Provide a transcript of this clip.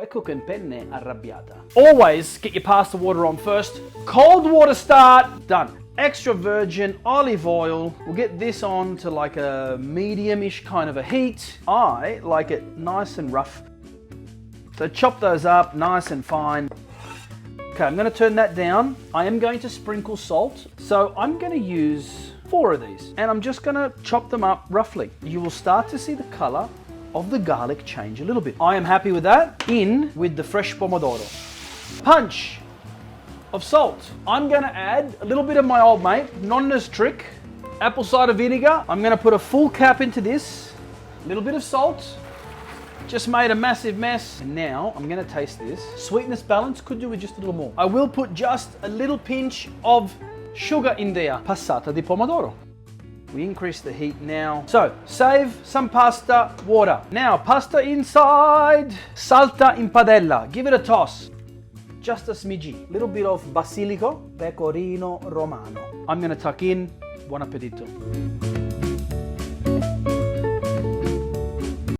we're cooking penne arrabiata. Always get your pasta water on first. Cold water start, done. Extra virgin olive oil. We'll get this on to like a medium-ish kind of a heat. I like it nice and rough. So chop those up nice and fine. Okay, I'm going to turn that down. I am going to sprinkle salt. So I'm going to use 4 of these and I'm just going to chop them up roughly. You will start to see the color of the garlic change a little bit. I am happy with that. In with the fresh pomodoro. Punch of salt. I'm going to add a little bit of my old mate, Nonna's trick, apple cider vinegar. I'm going to put a full cap into this. A little bit of salt. Just made a massive mess. And now I'm going to taste this. Sweetness balance, could do with just a little more. I will put just a little pinch of sugar in there. Passata di pomodoro. We increase the heat now. So save some pasta water. Now pasta inside. Salta in padella. Give it a toss. Just a smidgy. Little bit of basilico. Pecorino Romano. I'm going to tuck in. Buon appetito.